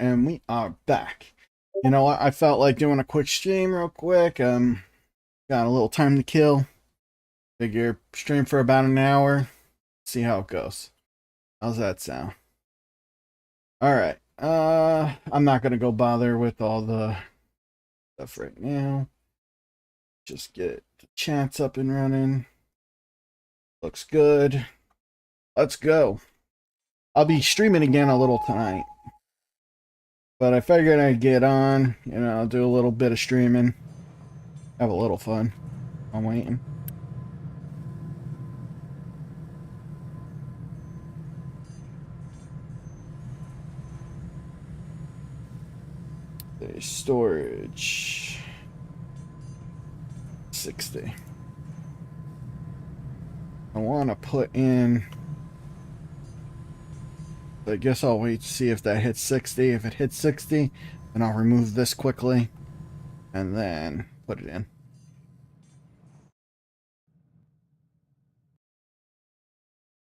And we are back. You know what? I felt like doing a quick stream real quick. Got a little time to kill. Figure stream for about an hour. See how it goes. How's that sound? Alright. I'm not gonna go bother with all the stuff right now. Just get the chats up and running. Looks good. Let's go. I'll be streaming again a little tonight. But I figured I'd get on, do a little bit of streaming. Have a little fun. I'm waiting. The storage. 60. I want to put in... I guess I'll wait to see if that hits 60. If it hits 60, then I'll remove this quickly and then put it in.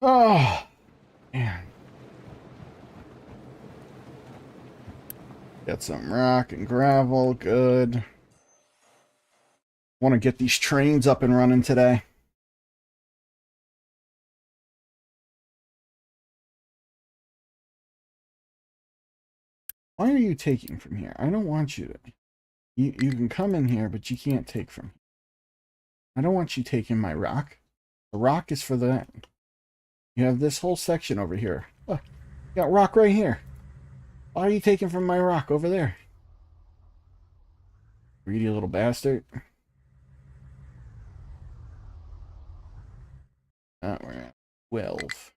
Oh, man. Got some rock and gravel. Good. Want to get these trains up and running today. Why are you taking from here? I don't want you to. You can come in here, but you can't take from here. I don't want you taking my rock. The rock is for that. You have this whole section over here. Oh, you got rock right here. Why are you taking from my rock over there? Greedy little bastard. We're at 12.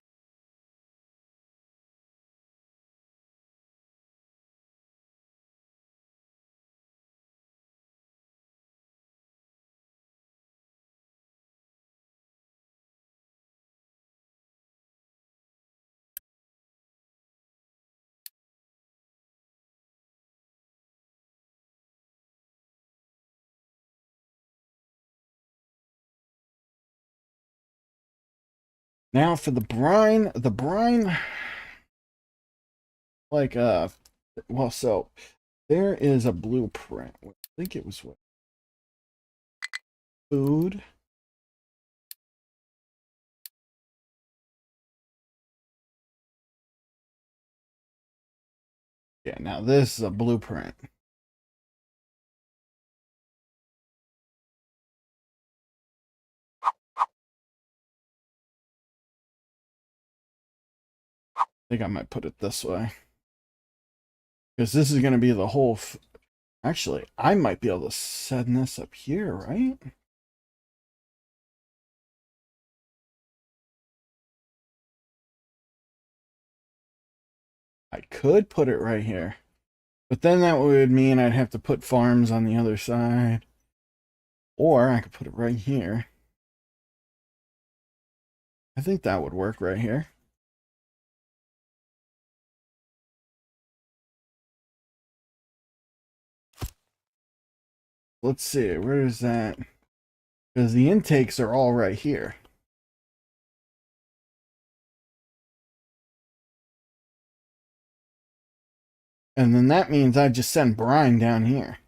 Now for the brine. The brine, like, well, so there is a blueprint. I think it was what? Food. Yeah, now this is a blueprint. I think I might put it this way. Because this is going to be the whole... Actually, I might be able to send this up here, right? I could put it right here. But then that would mean I'd have to put farms on the other side. Or I could put it right here. I think that would work right here. Let's see, where is that? Because the intakes are all right here. And then that means I just send brine down here.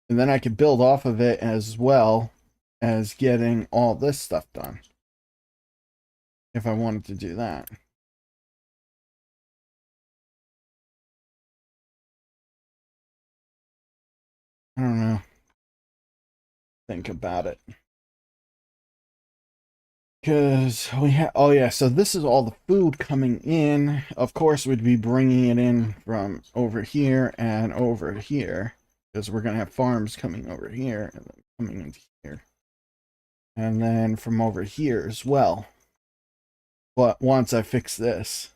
And then I could build off of it as well as getting all this stuff done. If I wanted to do that. I don't know. Think about it. Because we have, oh yeah, so this is all the food coming in. Of course, we'd be bringing it in from over here and over here. Because we're going to have farms coming over here and then coming into here. And then from over here as well. But once I fix this.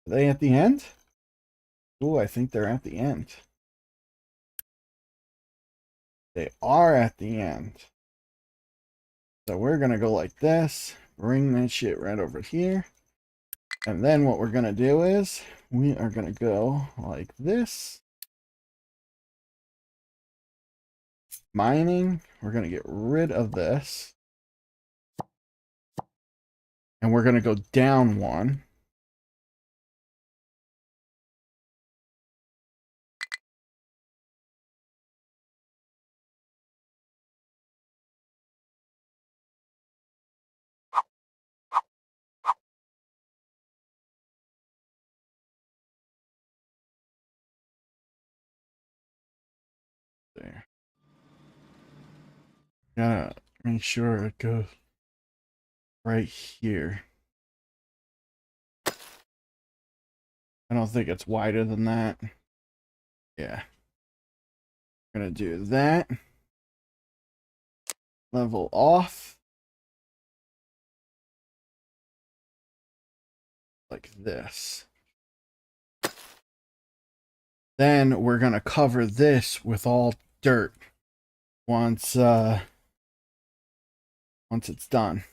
Are they at the end? Oh, I think they're at the end. They are at the end. So we're going to go like this. Bring that shit right over here. And then what we're going to do is we are going to go like this. Mining. We're going to get rid of this. And we're going to go down one. Gotta make sure it goes right here. I don't think it's wider than that. Yeah. Gonna do that. Level off. Like this. Then we're gonna cover this with all dirt once it's done.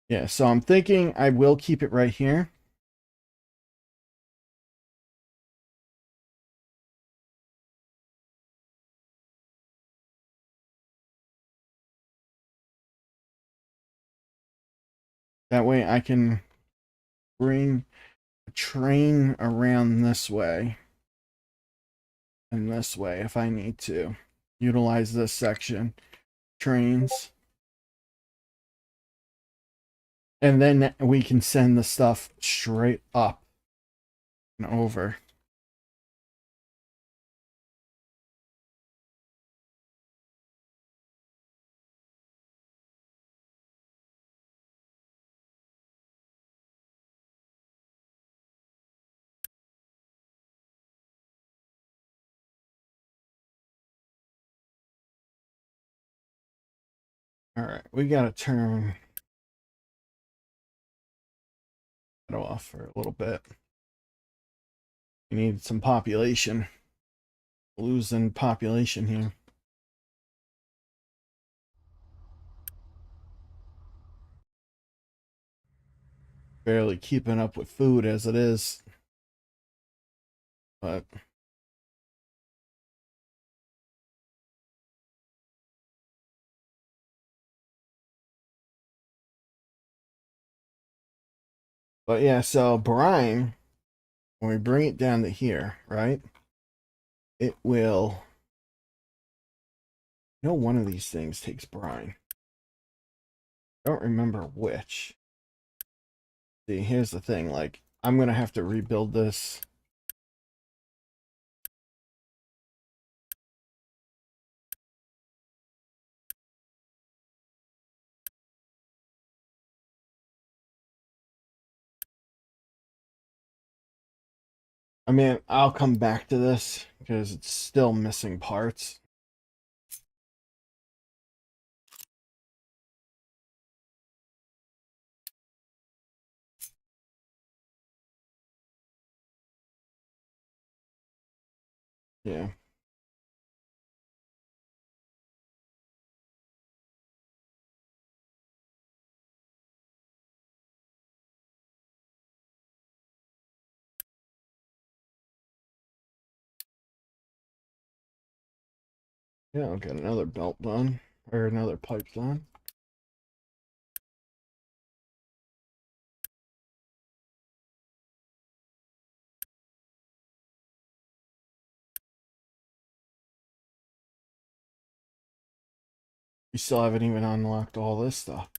Yeah, so I'm thinking I will keep it right here. That way I can bring a train around this way and this way if I need to. Utilize this section. Trains. And then we can send the stuff straight up and over. All right, we got to turn it off for a little bit. We need some population. Losing population here. Barely keeping up with food as it is. But yeah, so brine, when we bring it down to here, right? It will. You know, one of these things takes brine. I don't remember which. See, here's the thing. Like, I'm gonna have to rebuild this. I mean, I'll come back to this because it's still missing parts. Yeah. Yeah, I'll get another belt done. Or another pipe done. We still haven't even unlocked all this stuff.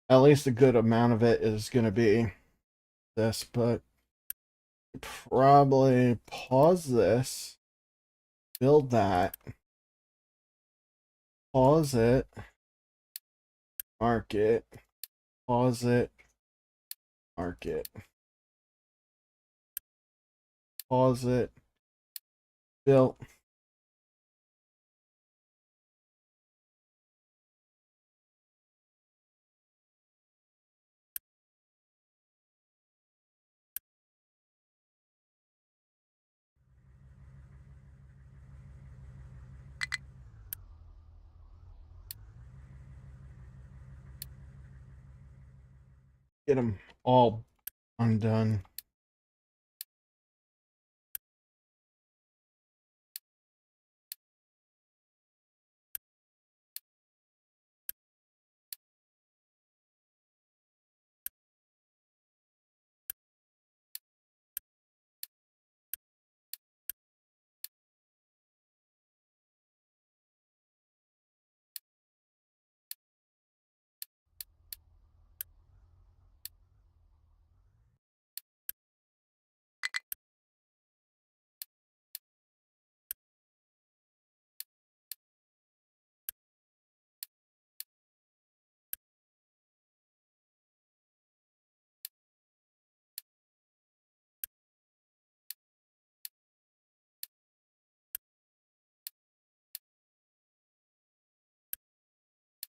At least a good amount of it is going to be this, but probably pause this, build that, pause it, mark it, pause it, mark it, pause it, built. get them all undone.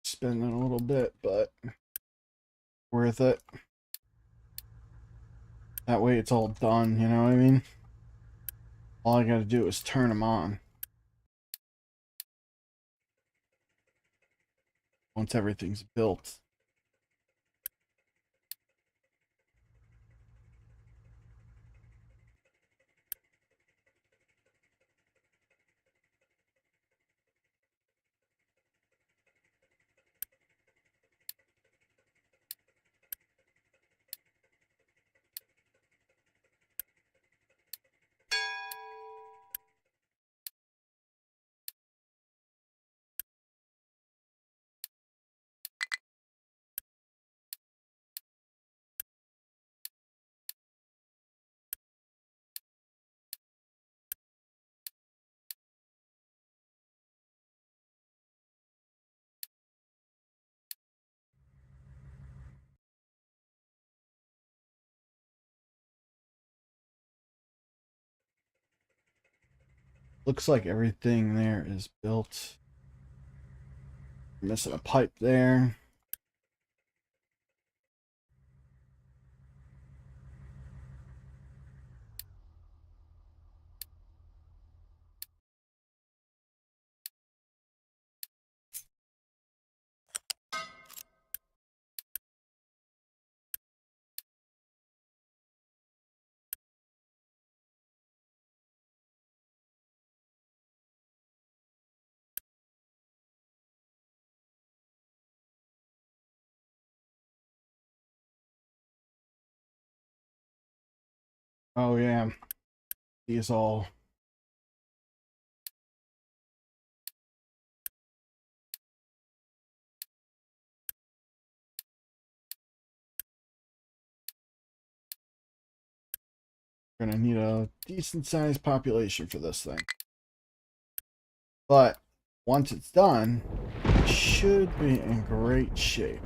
Spending a little bit, but worth it. That way it's all done, you know what I mean? All I gotta do is turn them on. Once everything's built. Looks like everything there is built. Missing a pipe there. Oh yeah, these all. Gonna need a decent sized population for this thing. But once it's done, it should be in great shape.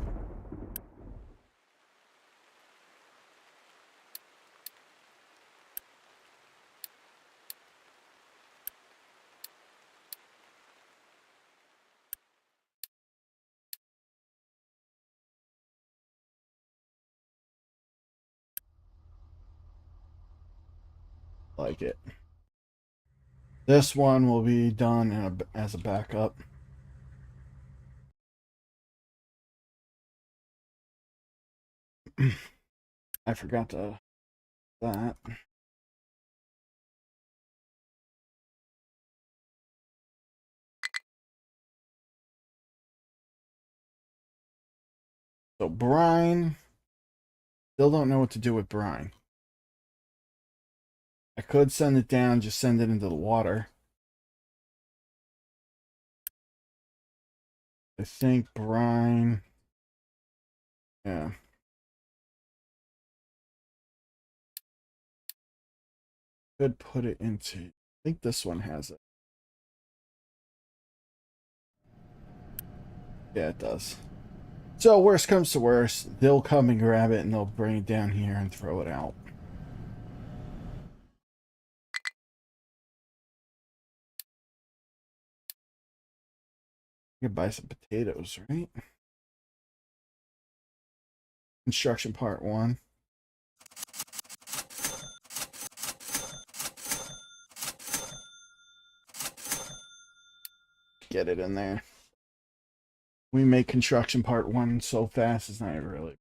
Like it. This one will be done as a backup. I forgot to that. So brine, still don't know what to do with brine. I could send it down, just send it into the water. I think brine, yeah. Could put it into, I think this one has it. Yeah, it does. So worst comes to worst, they'll come and grab it and they'll bring it down here and throw it out. You could buy some potatoes, right? Construction part 1. Get it in there. We make construction part 1 so fast, it's not even really.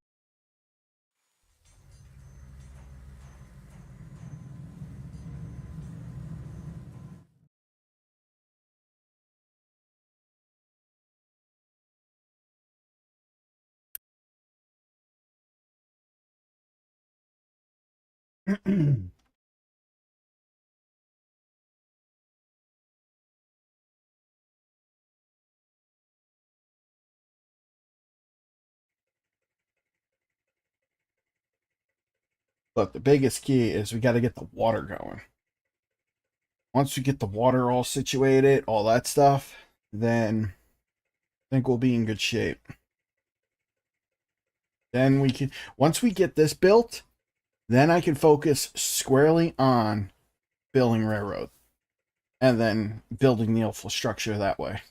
But the biggest key is we got to get the water going. Once we get the water all situated, all that stuff, then I think we'll be in good shape. Then we can, once we get this built, then I can focus squarely on building railroad and then building the infrastructure that way.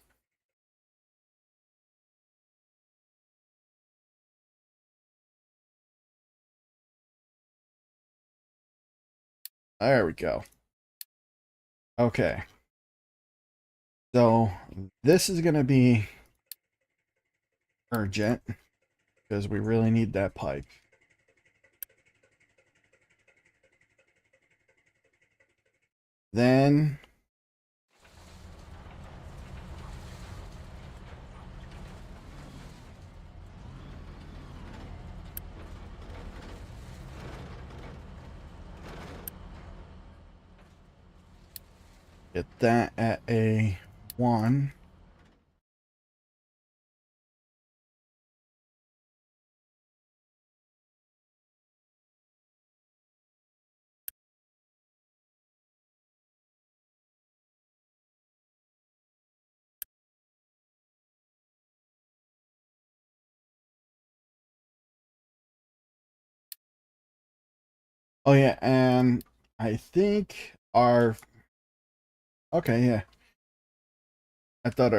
There we go. Okay. So this is going to be urgent because we really need that pipe. Then get that at a 1. Oh yeah, and I think our okay, yeah. I thought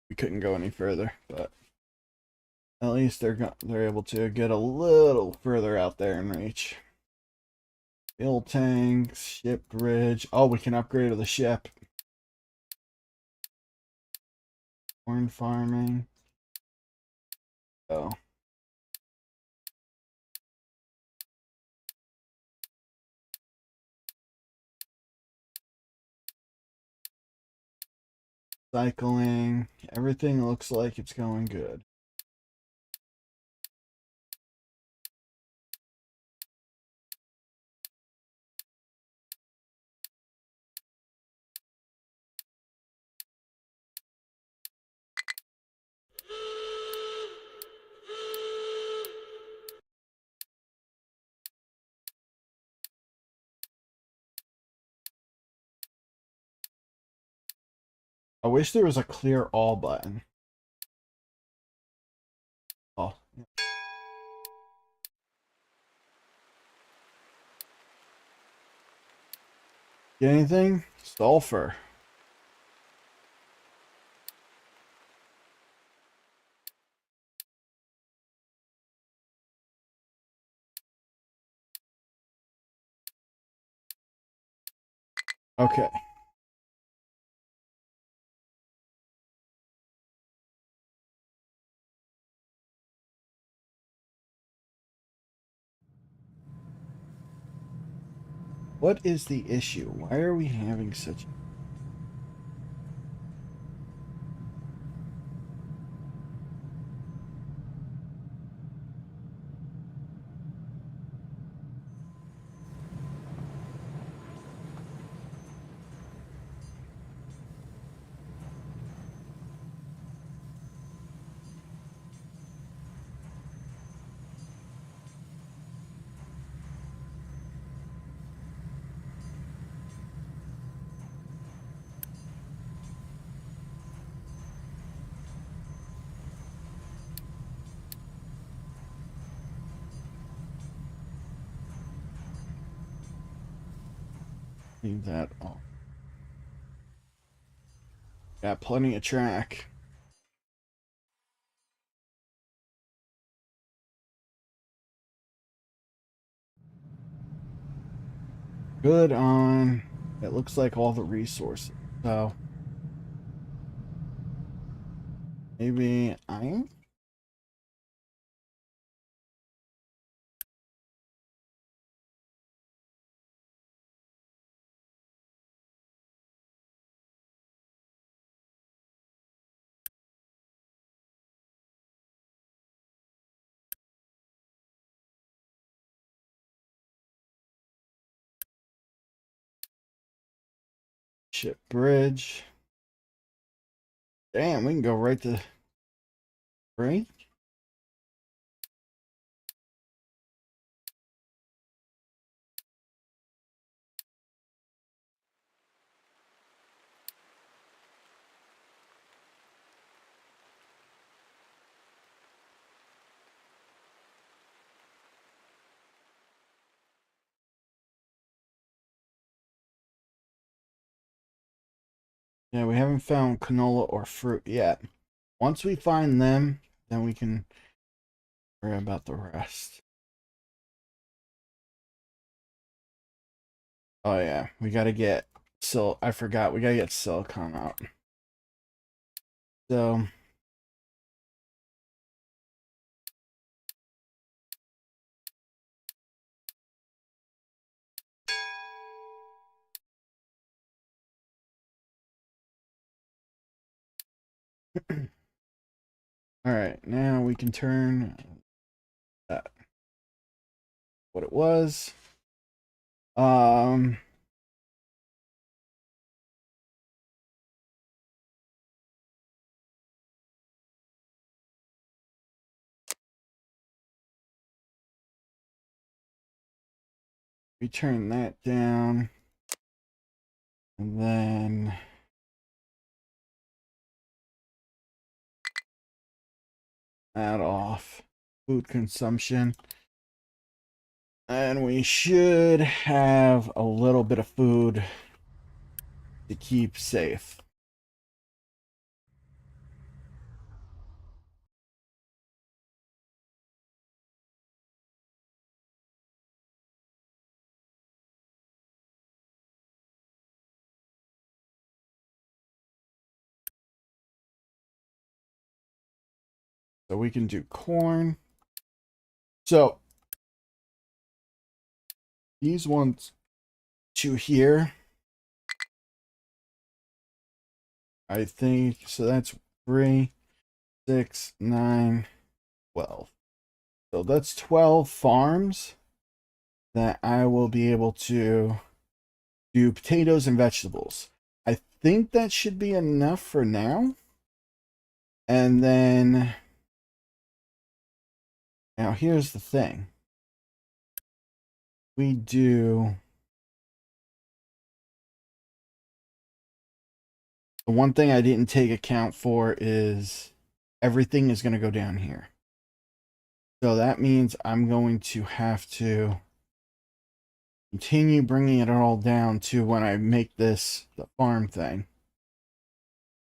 we couldn't go any further, but at least they're able to get a little further out there in reach. Fuel tanks, ship bridge. Oh, we can upgrade the ship. Corn farming. Oh. Cycling. Everything looks like it's going good. I wish there was a clear all button. Oh. Get anything? Sulfur. Okay. What is the issue? Why are we having such... Leave that off. Got plenty of track. Good on... It looks like all the resources. So... Maybe iron? Ship bridge. Damn, we can go right to Quarry. Yeah, we haven't found canola or fruit yet. Once we find them, then we can worry about the rest. Oh yeah, we gotta get I forgot, we gotta get silicon out. So alright, now we can turn that what it was. Um we turn that down and then that off. Food consumption. And we should have a little bit of food to keep safe. So we can do corn. So these ones to here, I think, so that's 3, 6, 9, 12. So that's 12 farms that I will be able to do potatoes and vegetables. I think that should be enough for now. And then, now here's the thing. We do, the one thing I didn't take account for is everything is going to go down here. So that means I'm going to have to continue bringing it all down to when I make this the farm thing.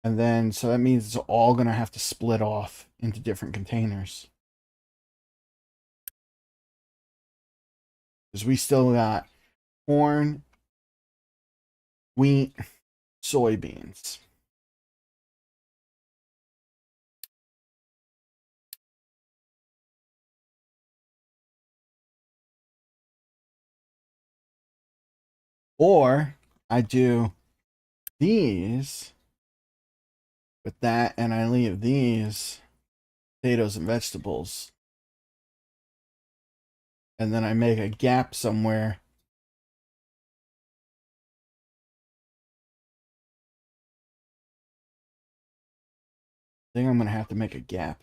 And then, so that means it's all going to have to split off into different containers. Because we still got corn, wheat, soybeans. Or I do these with that and I leave these potatoes and vegetables. And then I make a gap somewhere. I think I'm going to have to make a gap.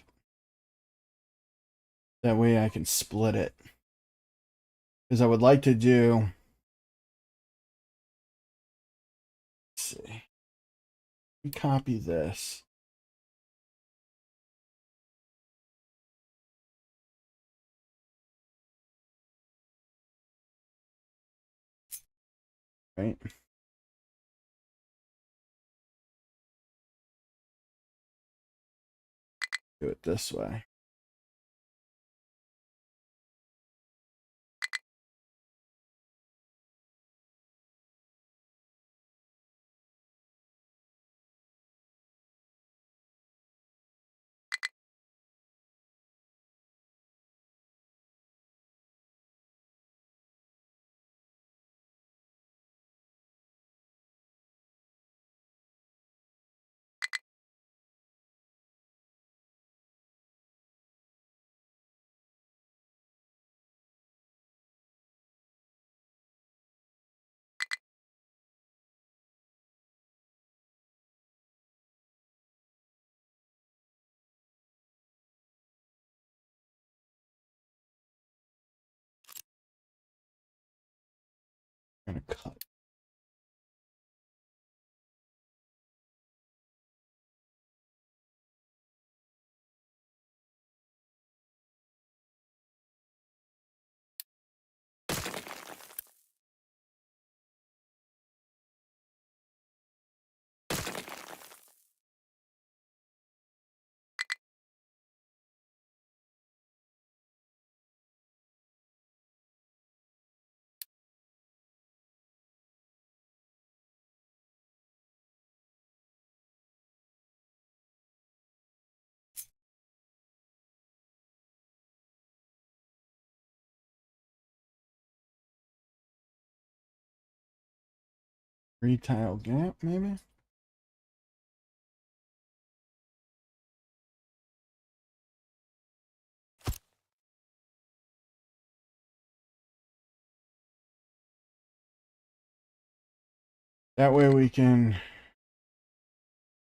That way I can split it. Because I would like to do, let's see, we copy this. Right? Do it this way. Gonna cut. Tile gap, maybe? That way we can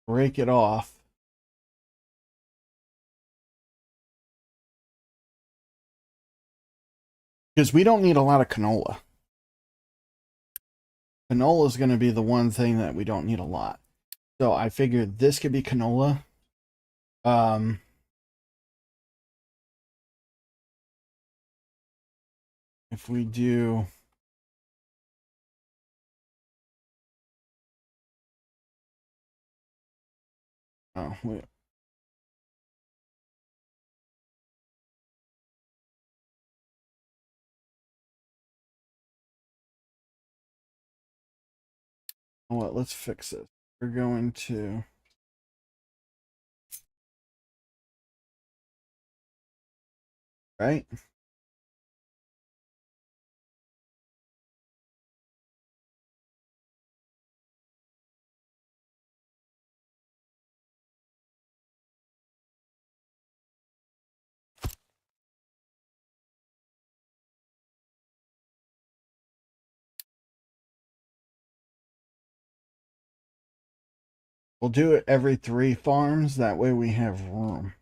break it off. Because we don't need a lot of canola. Canola is going to be the one thing that we don't need a lot. So I figured this could be canola. If we do... Oh, wait. Oh, well, let's fix it. We're going to... Right? We'll do it every 3 farms. That way we have room.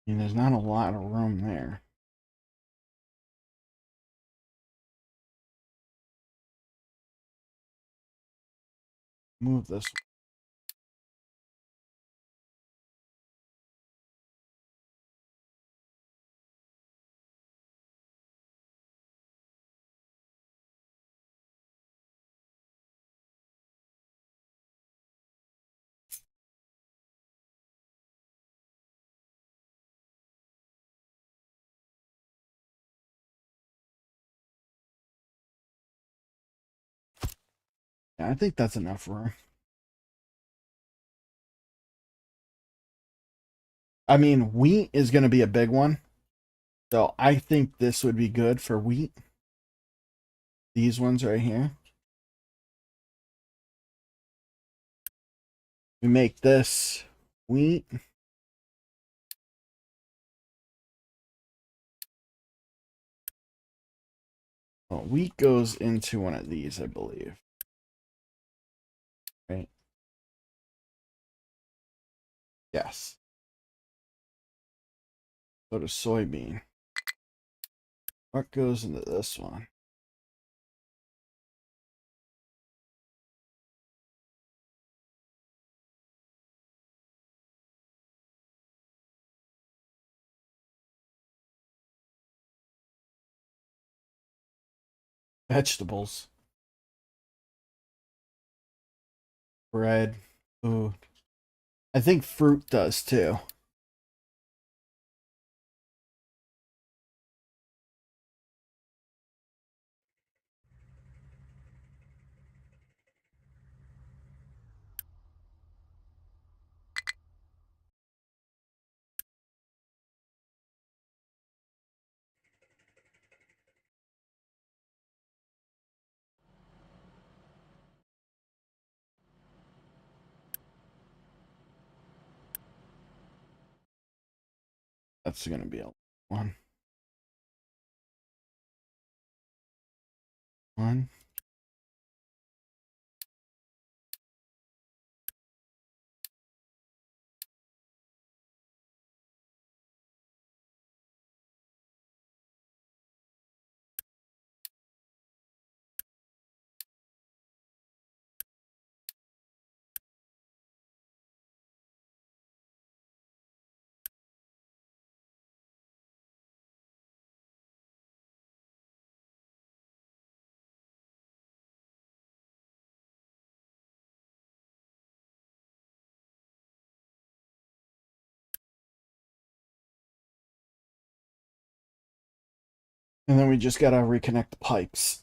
And there's not a lot of room there. Move this. Yeah, I think that's enough room. I mean, wheat is going to be a big one. So I think this would be good for wheat. These ones right here. We make this wheat. Well, wheat goes into one of these, I believe. Right? Yes. So does soybean. What goes into this one? Vegetables. Bread. Food. I think fruit does too. That's going to be a one. One. And then we just got to reconnect the pipes.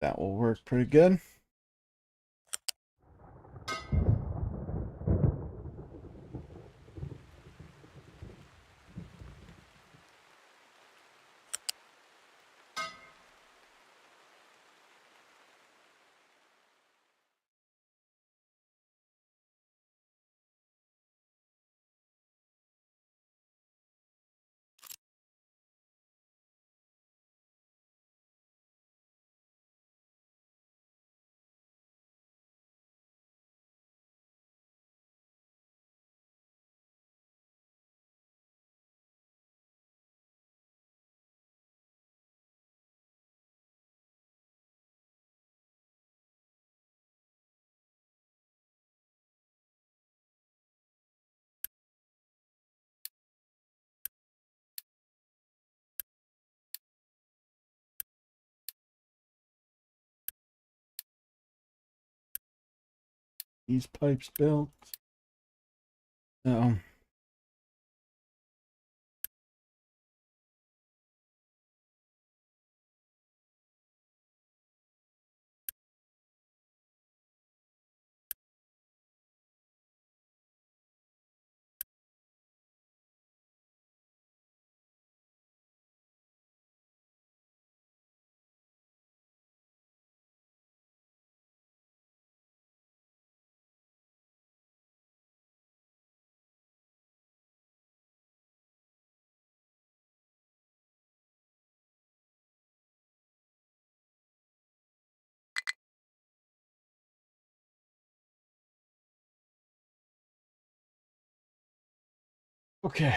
That will work pretty good. These pipes built. So okay.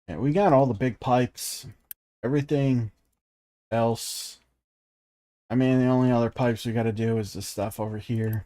Yeah, we got all the big pipes. Everything else. I mean, the only other pipes we got to do is this stuff over here.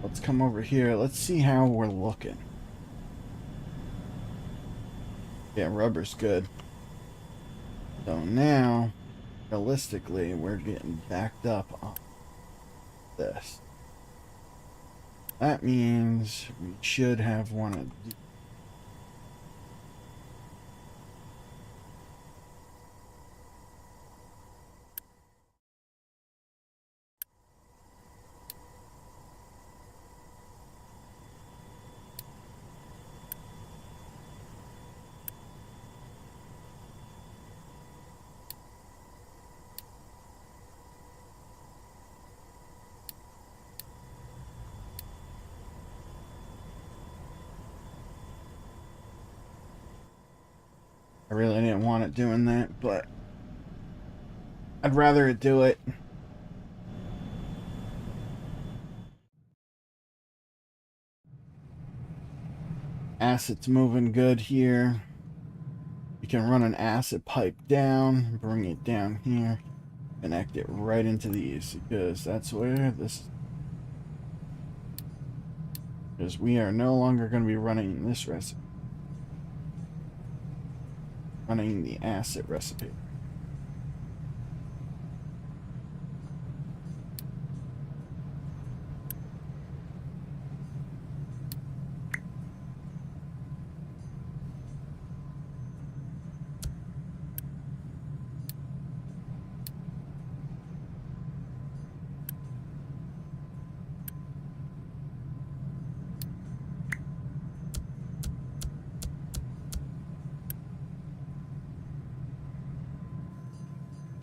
Let's come over here. Let's see how we're looking. Yeah, rubber's good. So now, realistically, we're getting backed up on this. That means we should have one of these. I really didn't want it doing that, but I'd rather it do it. Acid's moving good here. You can run an acid pipe down, bring it down here, connect it right into these, because that's where this, because we are no longer going to be running this recipe, running the acid recipe.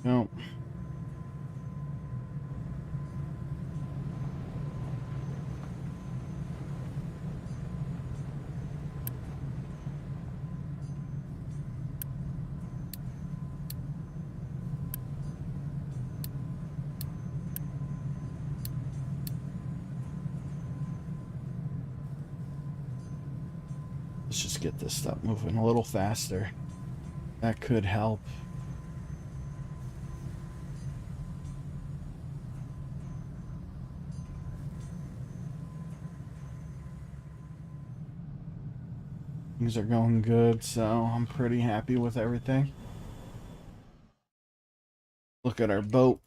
Nope. Let's just get this stuff moving a little faster. That could help. Things are going good, so I'm pretty happy with everything. Look at our boat.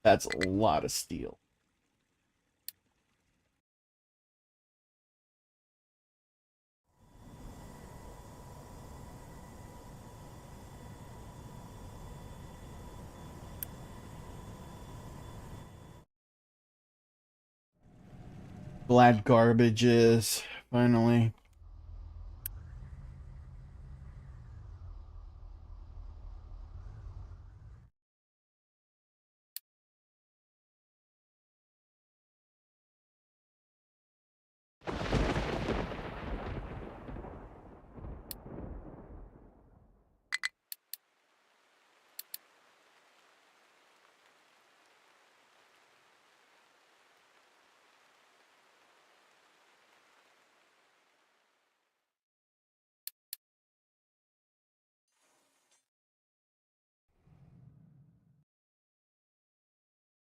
That's a lot of steel. Glad garbage is finally.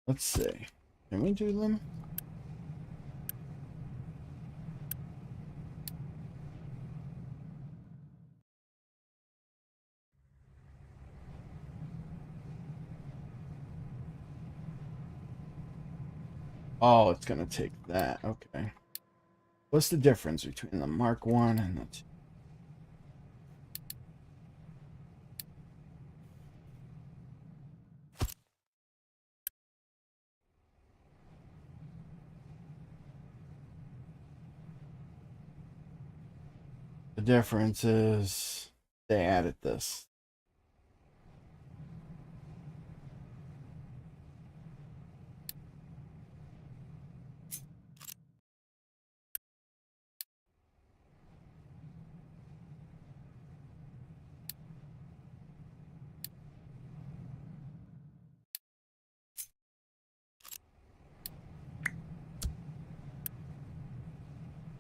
Let's see. Can we do them? Oh, it's gonna take that. Okay. What's the difference between the Mark 1 and the 2? The difference is they added this.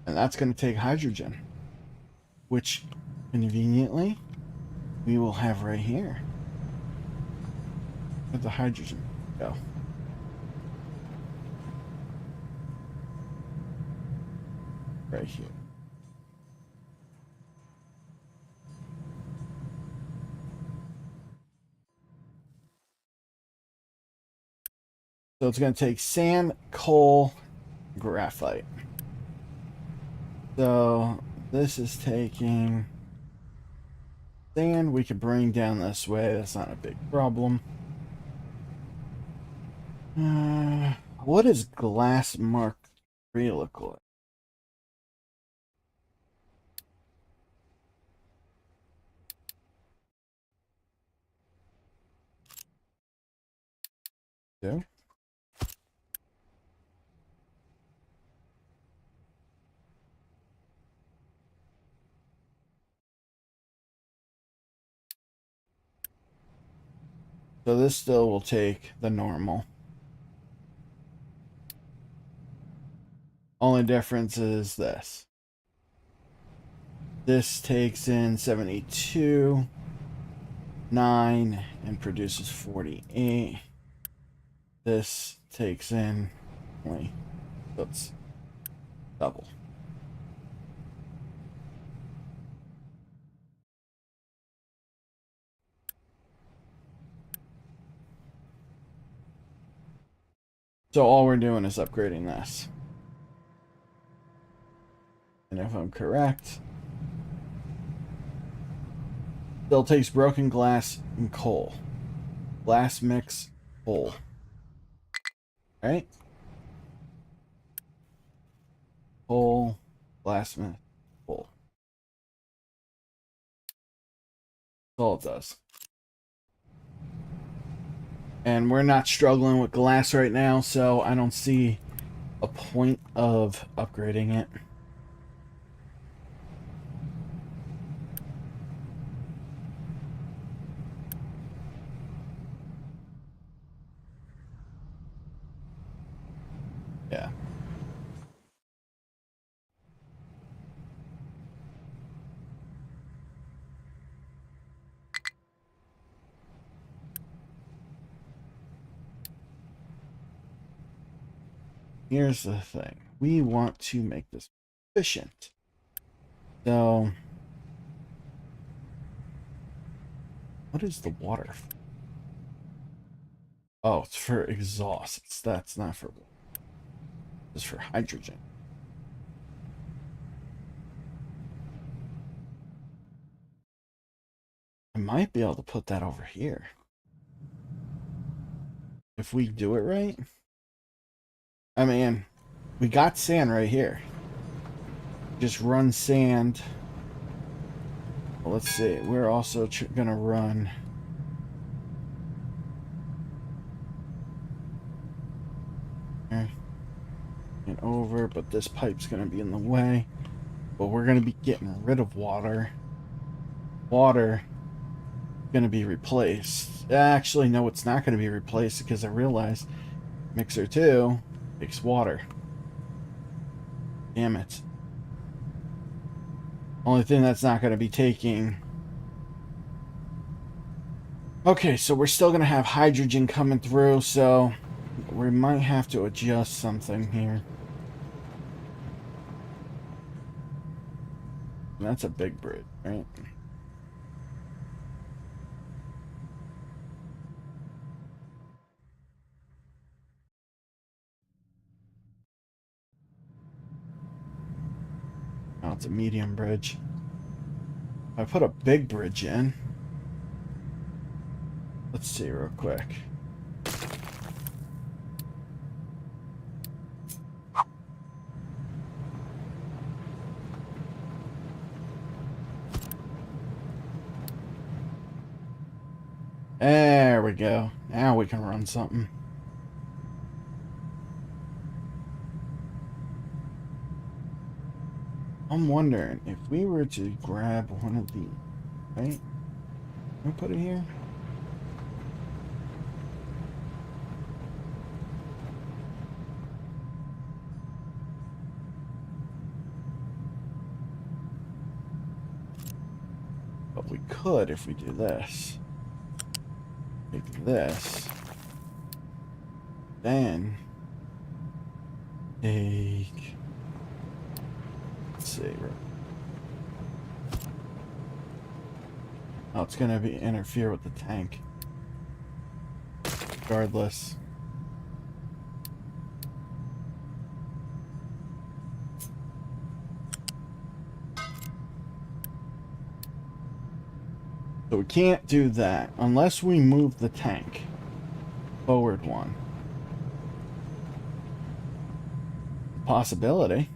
And that's going to take hydrogen, which conveniently we will have right here. Where'd the hydrogen go? Right here. So it's going to take sand, coal, graphite. So this is taking sand we could bring down this way. That's not a big problem. What does glass Mark III look like? Do? So this still will take the normal. Only difference is this. This takes in 72, 9, and produces 48. This takes in only, that's double. So all we're doing is upgrading this. And if I'm correct, still takes broken glass and coal. Glass mix, coal. Right? Coal, glass mix, coal. That's all it does. And we're not struggling with glass right now, so I don't see a point of upgrading it. Yeah. Here's the thing. We want to make this efficient. So, what is the water? Oh, it's for exhaust. That's not for... It's for hydrogen. I might be able to put that over here. If we do it right. I mean, we got sand right here. Just run sand. Well, let's see. We're also gonna run... and over, but this pipe's gonna be in the way. But we're gonna be getting rid of water. Water gonna be replaced. Actually, no, it's not gonna be replaced because I realized mixer 2 takes water. Damn it. Only thing that's not gonna be taking... Okay, so we're still gonna have hydrogen coming through, so we might have to adjust something here. And that's a big bridge, right? Oh, it's a medium bridge. If I put a big bridge in... Let's see real quick. There we go. Now we can run something. I'm wondering if we were to grab one of these, right? Can we put it here? But we could if we do this. Take this. Then take... Let's see. Oh, it's gonna be interfere with the tank. Regardless. So we can't do that unless we move the tank forward one. Possibility.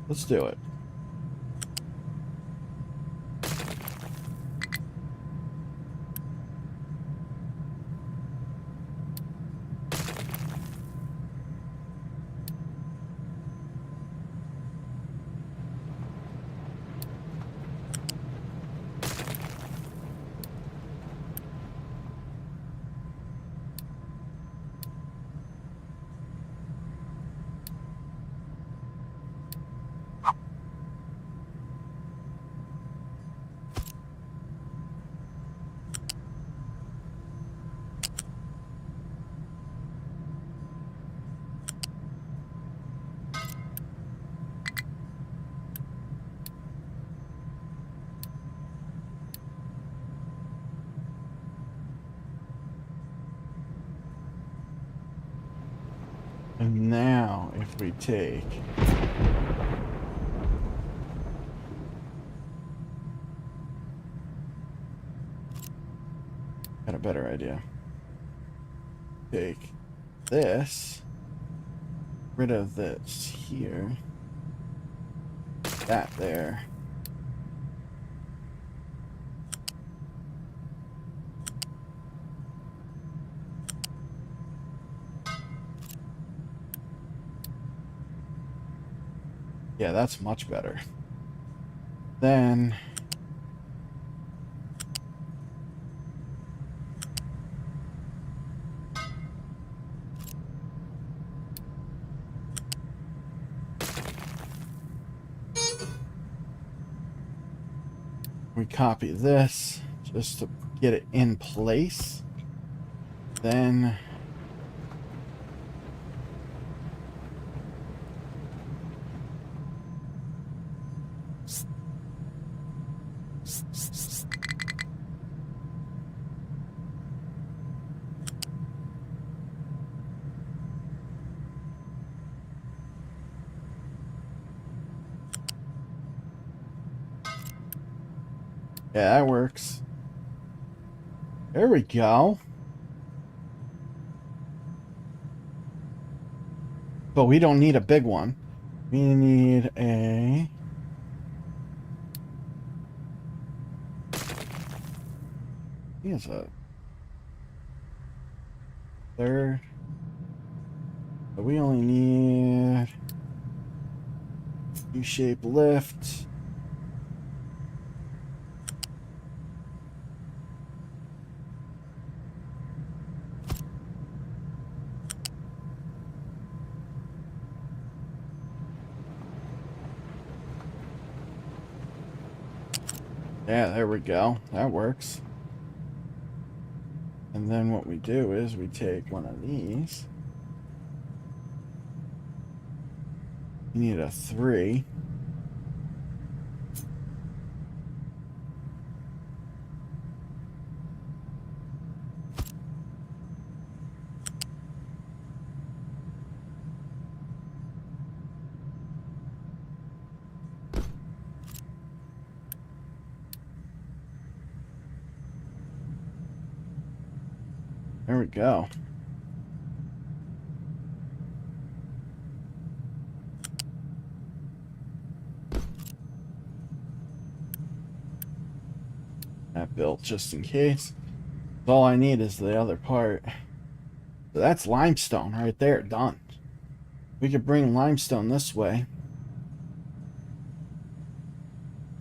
Let's do it. And now, if we take... Got a better idea. Take this, rid of this here, that there. Yeah, that's much better. Then we copy this just to get it in place. Then yeah, that works. There we go. But we don't need a big one. We need a... Here's a third. But we only need U-shaped lift. Yeah, there we go. That works. And then what we do is we take one of these. You need a 3. There we go. That built just in case. All I need is the other part. So that's limestone right there, done. We could bring limestone this way.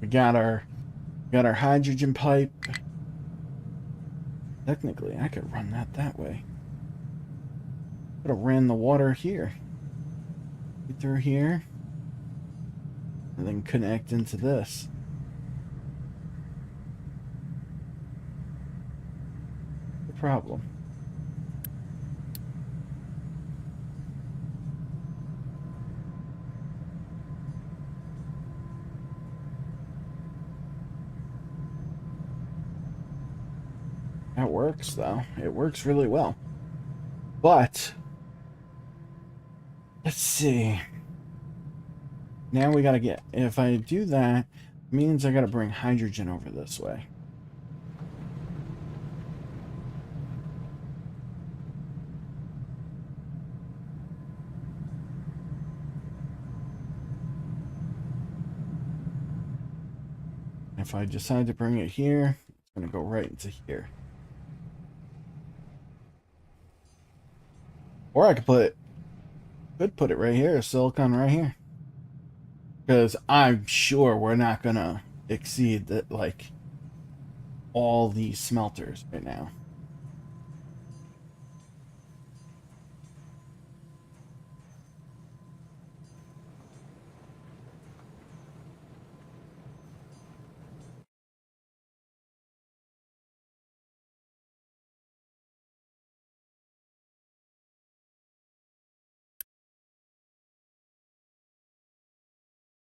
We got our hydrogen pipe. Technically, I could run that way. Could have ran the water here. Get through here. And then connect into this. No problem. That works, though. It works really well. But, let's see. Now we gotta get... If I do that, it means I gotta bring hydrogen over this way. If I decide to bring it here, it's gonna go right into here. Or I could put it right here, silicon right here. Because I'm sure we're not gonna exceed that, like, all these smelters right now.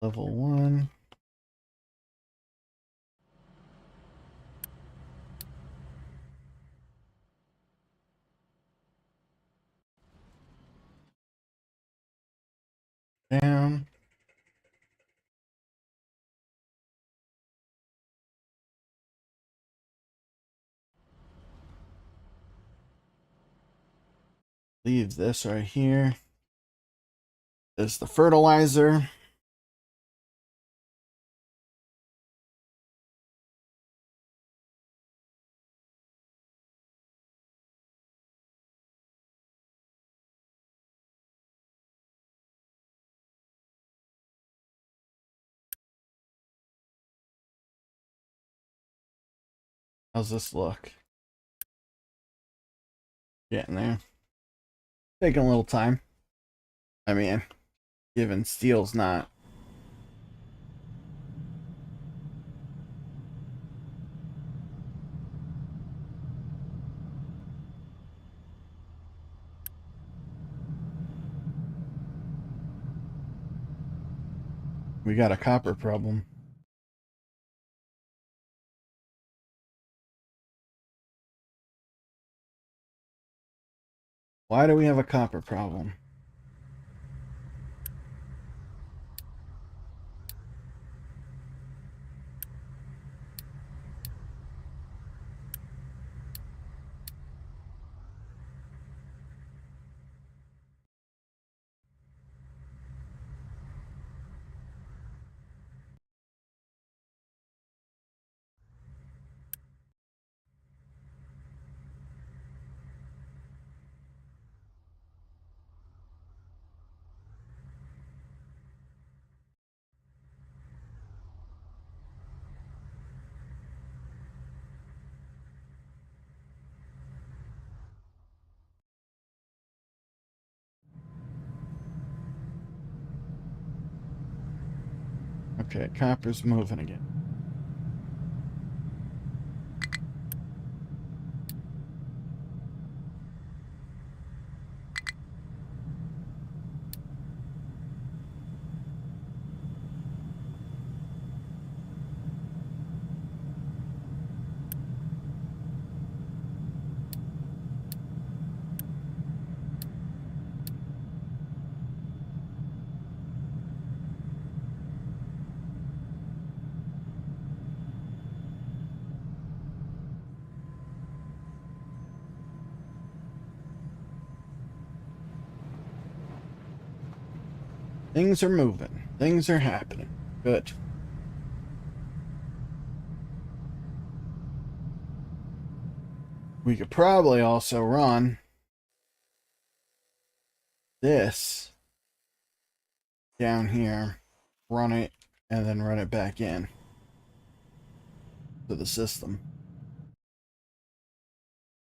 Level 1. down. Leave this right here. This is the fertilizer. How's this look? Getting there. Taking a little time. I mean, given steel's not. We got a copper problem. Why do we have a copper problem? Okay, copper's moving again. Things are moving. Things are happening. Good. We could probably also run this down here, run it, and then run it back in to the system.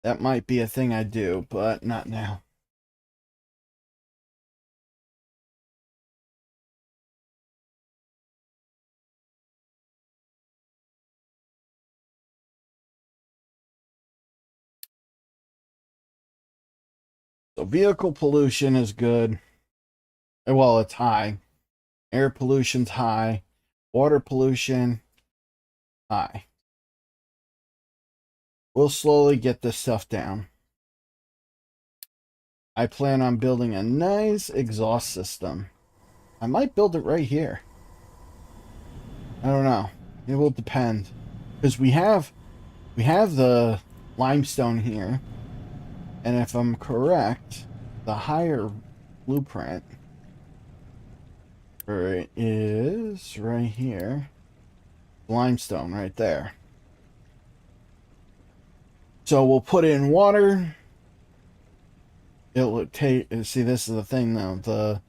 That might be a thing I do, but not now. So vehicle pollution is good. Well, it's high. Air pollution's high. Water pollution, high. We'll slowly get this stuff down. I plan on building a nice exhaust system. I might build it right here. I don't know. It will depend. Because we have the limestone here. And if I'm correct, the higher blueprint for it is right here. Limestone right there. So we'll put in water. It'll take, see, this is the thing though, the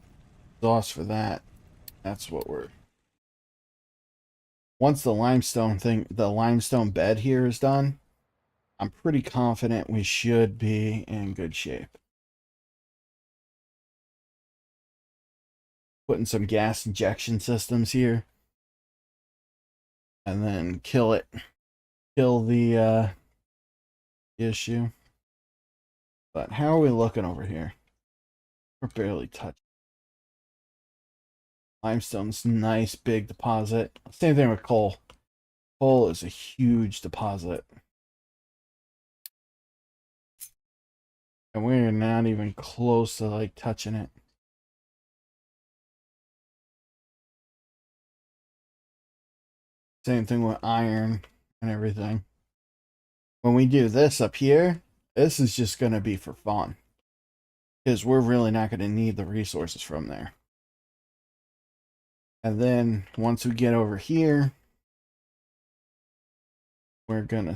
exhaust for that. That's what we're, once the limestone bed here is done, I'm pretty confident we should be in good shape. Putting some gas injection systems here. And then kill it. Kill the issue. But how are we looking over here? We're barely touching. Limestone's nice big deposit. Same thing with coal. Coal is a huge deposit. And we're not even close to like touching it. Same thing with iron and everything. When we do this up here, this is just going to be for fun. Because we're really not going to need the resources from there. And then once we get over here, we're going to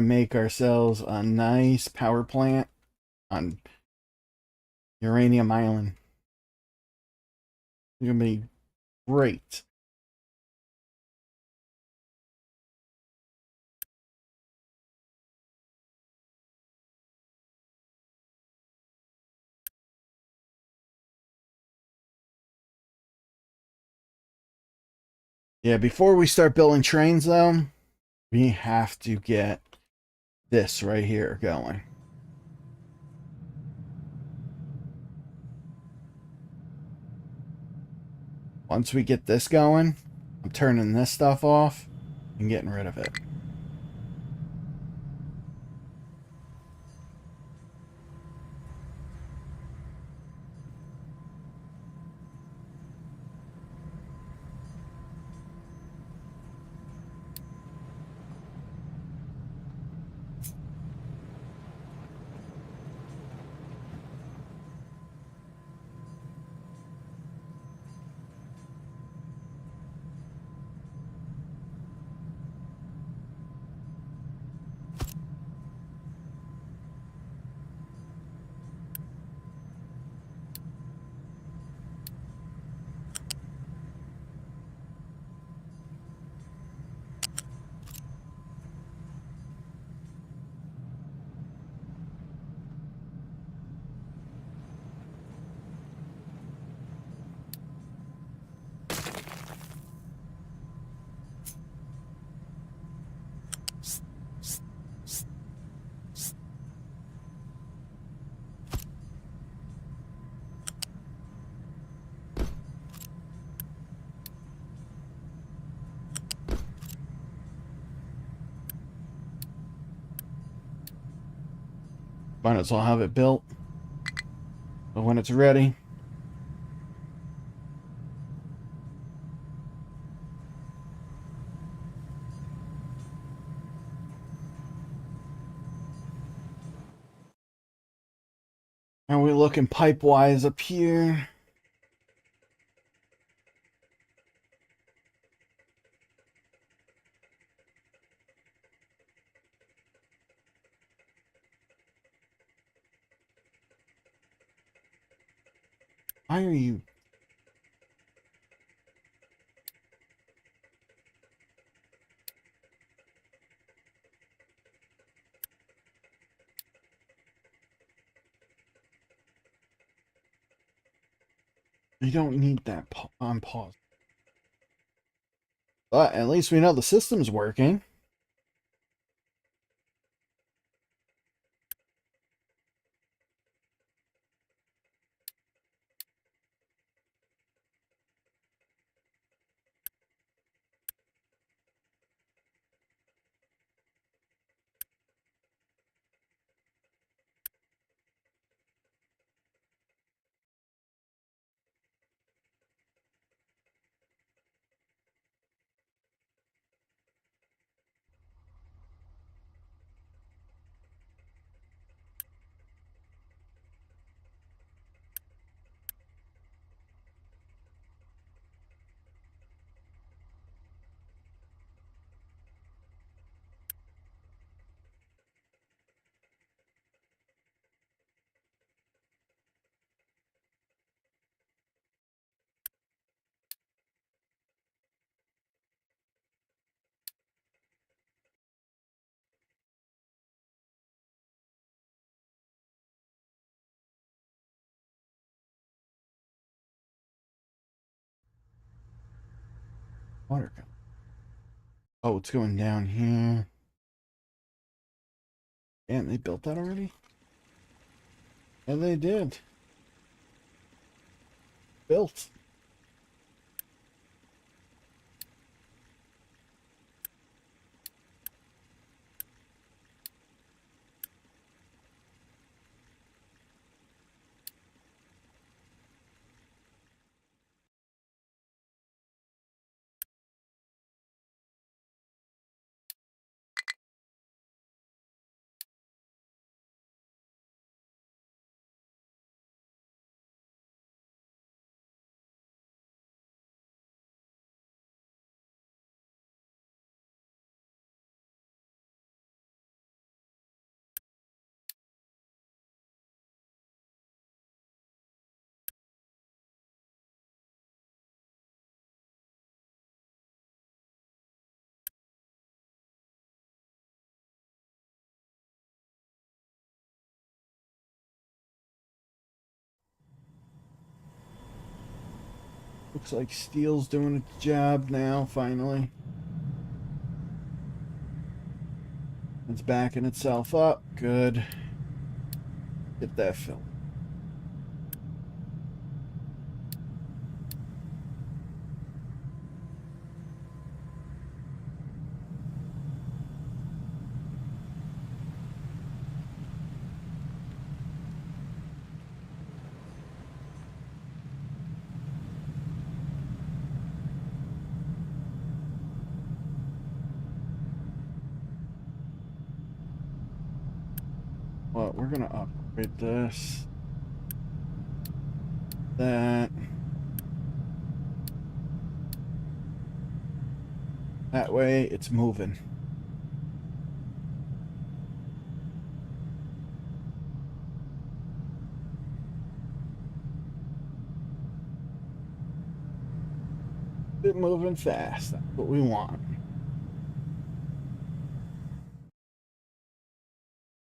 make ourselves a nice power plant on Uranium Island. It's going to be great. Yeah, before we start building trains, though, we have to get this right here going. Once we get this going, I'm turning this stuff off and getting rid of it. Might as well have it built. But when it's ready, how are we looking pipe-wise up here? Why are you... You don't need that on pause. But at least we know the system's working. Water. Oh, it's going down here. Damn, they built that already? Yeah, they did. Built. Looks like steel's doing its job now, finally. It's backing itself up. Good. Get that filled. Well, we're gonna upgrade this. That. That way it's moving. It's moving fast. That's what we want.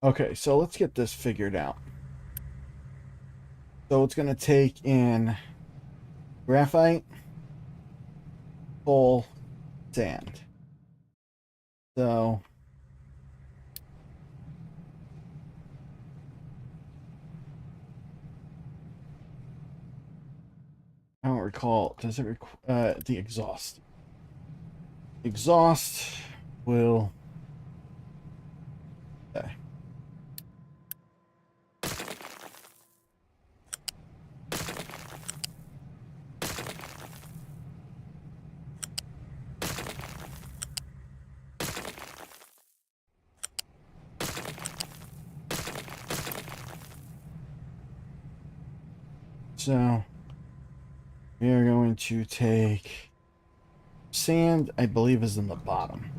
Okay, so let's get this figured out. So it's gonna take in graphite, coal, sand. So I don't recall. Does it the exhaust? Exhaust will. Okay. So we are going to take sand, I believe, is in the bottom.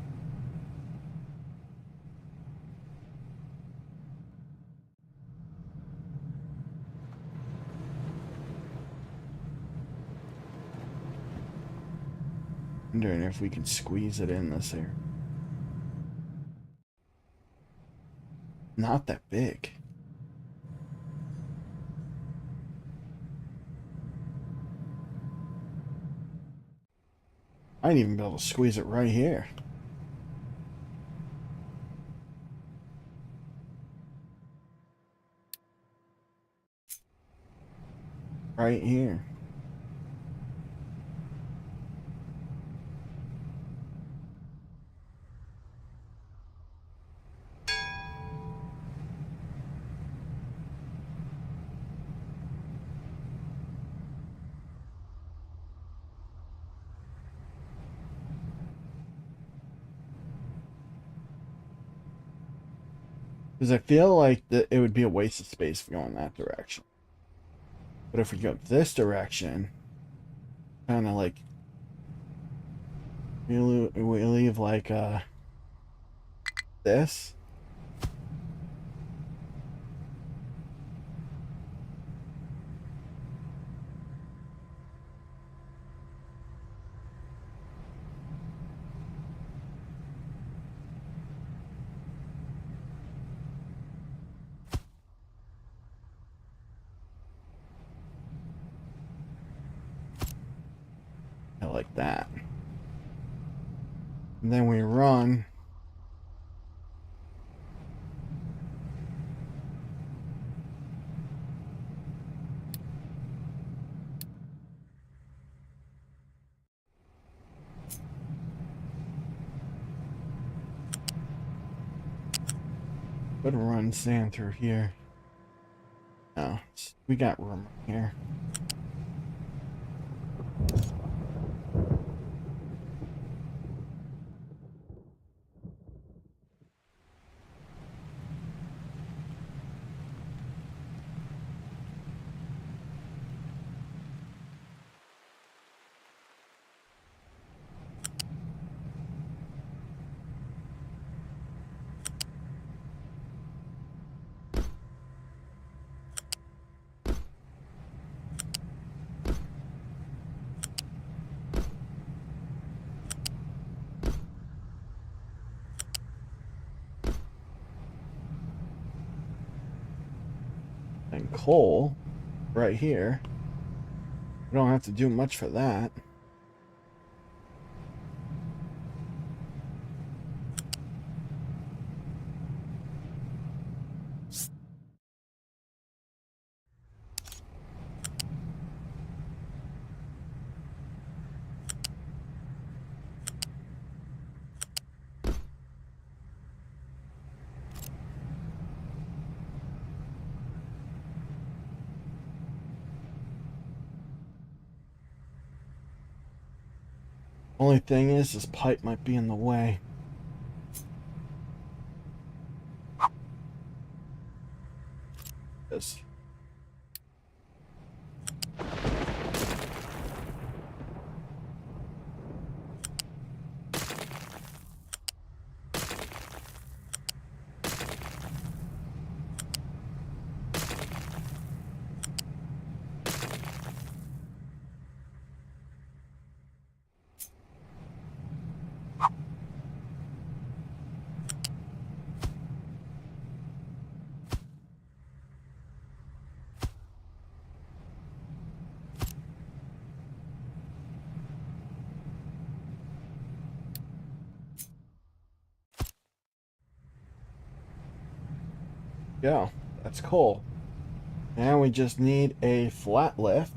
Wondering if we can squeeze it in this area. Not that big. I'd even be able to squeeze it right here. Right here. Because I feel like that it would be a waste of space if we go in that direction. But if we go this direction, kind of like we leave like this. Like that. And then we run. Could run sand through here. No, we got room here. And coal right here. We don't have to do much for that. Only thing is, this pipe might be in the way. Yes. Yeah, that's cool. Now we just need a flat lift.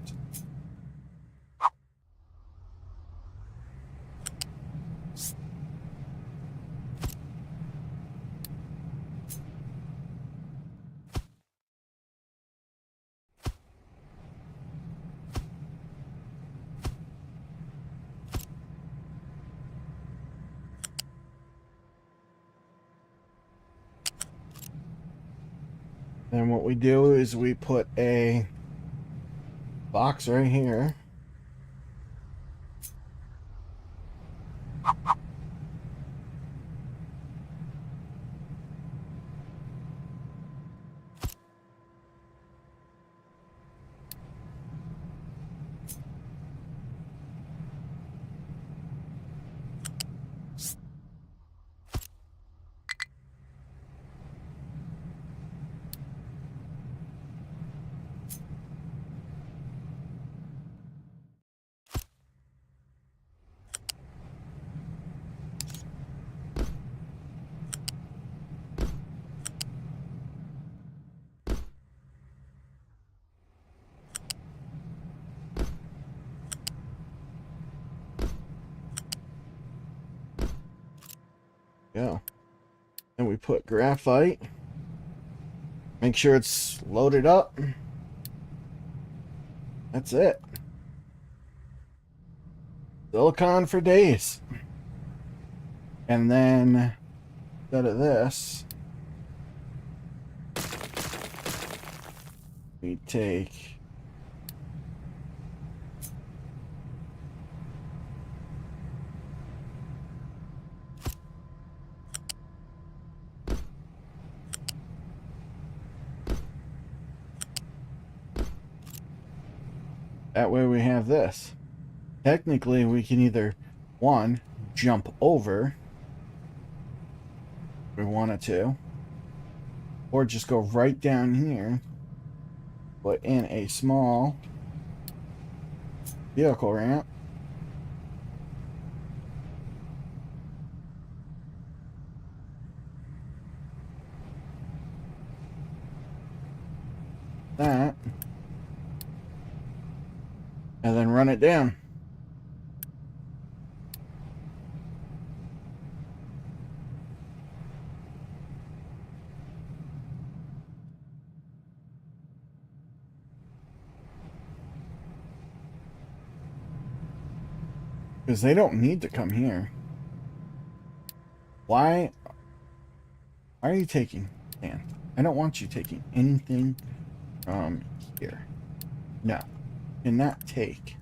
Then what we do is we put a box right here. Yeah. And we put graphite. Make sure it's loaded up. That's it. Silicon for days. And then instead of this, we take that way we have this. Technically, we can either, one, jump over if we wanted to, or just go right down here, put in a small vehicle ramp. That. And then run it down. Because they don't need to come here. Why are you taking, Dan? I don't want you taking anything from here. No. Cannot take.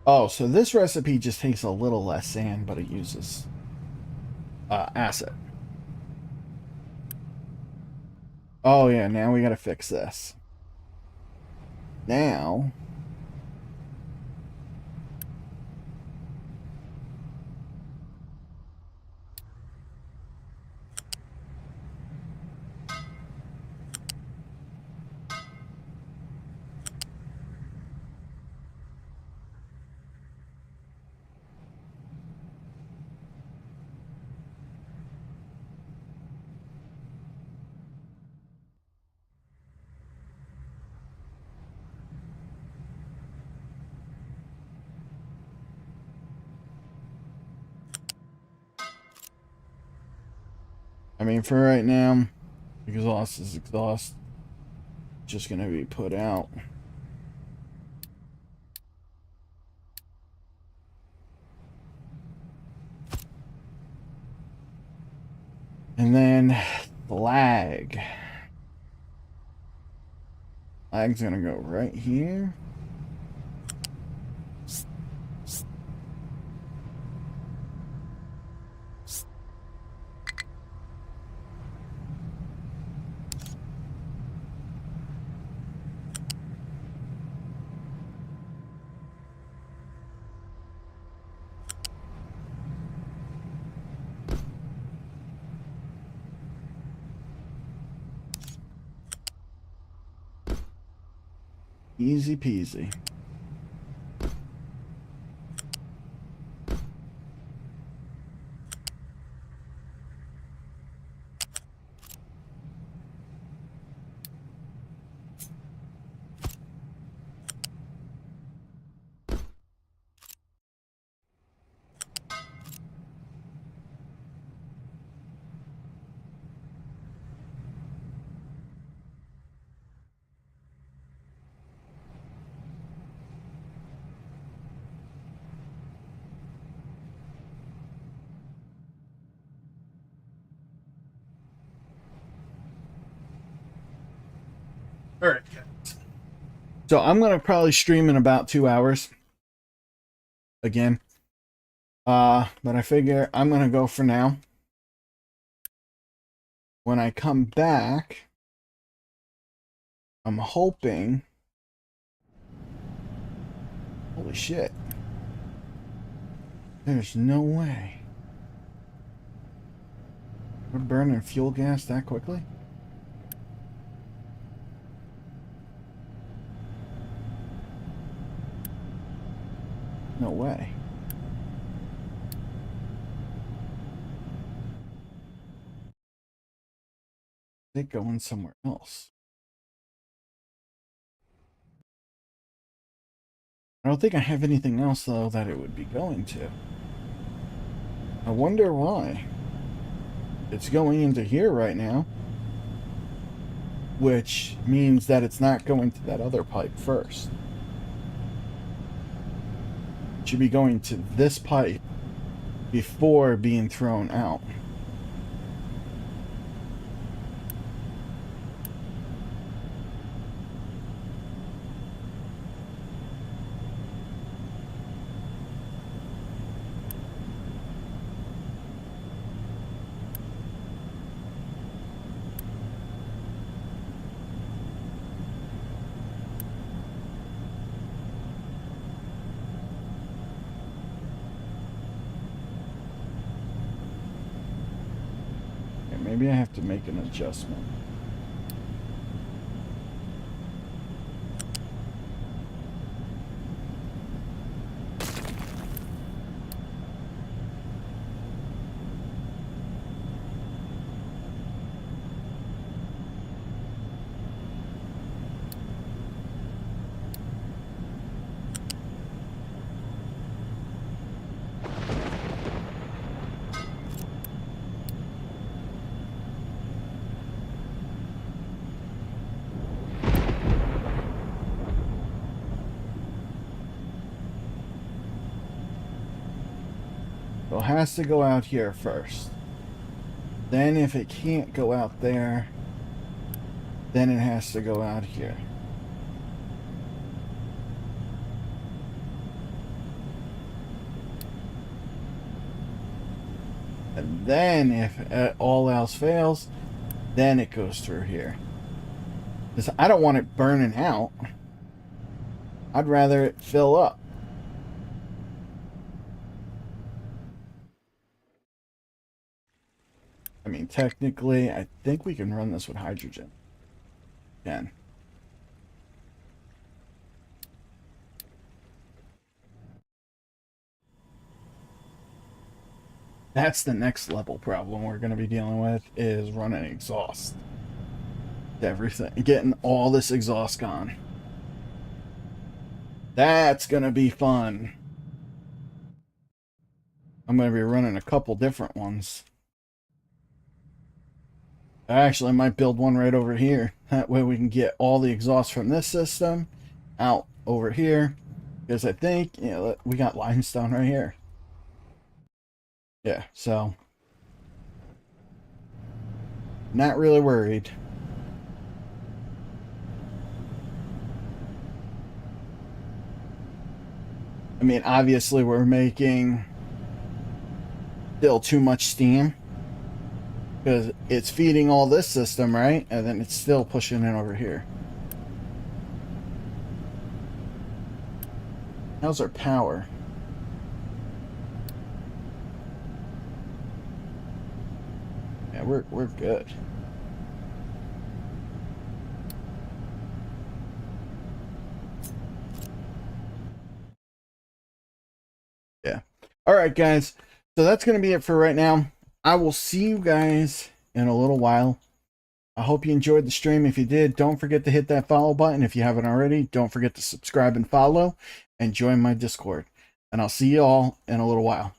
Oh, so this recipe just takes a little less sand, but it uses acid. Oh yeah, now we gotta fix this. Now, I mean, for right now, exhaust is exhaust. Just gonna be put out. And then flag. Flag's gonna go right here. Easy peasy. All right. So I'm gonna probably stream in about 2 hours again. But I figure I'm gonna go for now. When I come back, I'm hoping. Holy shit! There's no way we're burning fuel gas that quickly. No way. They going somewhere else. I don't think I have anything else though that it would be going to. I wonder why. It's going into here right now, which means that it's not going to that other pipe first. It should be going to this pipe before being thrown out. Maybe I have to make an adjustment. So it has to go out here first. Then if it can't go out there, then it has to go out here. And then if all else fails, then it goes through here. Because I don't want it burning out. I'd rather it fill up. I mean, technically, I think we can run this with hydrogen. Again. That's the next level problem we're going to be dealing with, is running exhaust. Everything. Getting all this exhaust gone. That's going to be fun. I'm going to be running a couple different ones. I actually might build one right over here. That way we can get all the exhaust from this system out over here. Because I think, you know, we got limestone right here. Yeah, so not really worried. I mean, obviously we're making still too much steam because it's feeding all this system, right? And then it's still pushing it over here. How's our power? Yeah, we're good. Yeah. All right, guys. So that's going to be it for right now. I will see you guys in a little while. I hope you enjoyed the stream. If you did, don't forget to hit that follow button. If you haven't already, don't forget to subscribe and follow and join my Discord. And I'll see you all in a little while.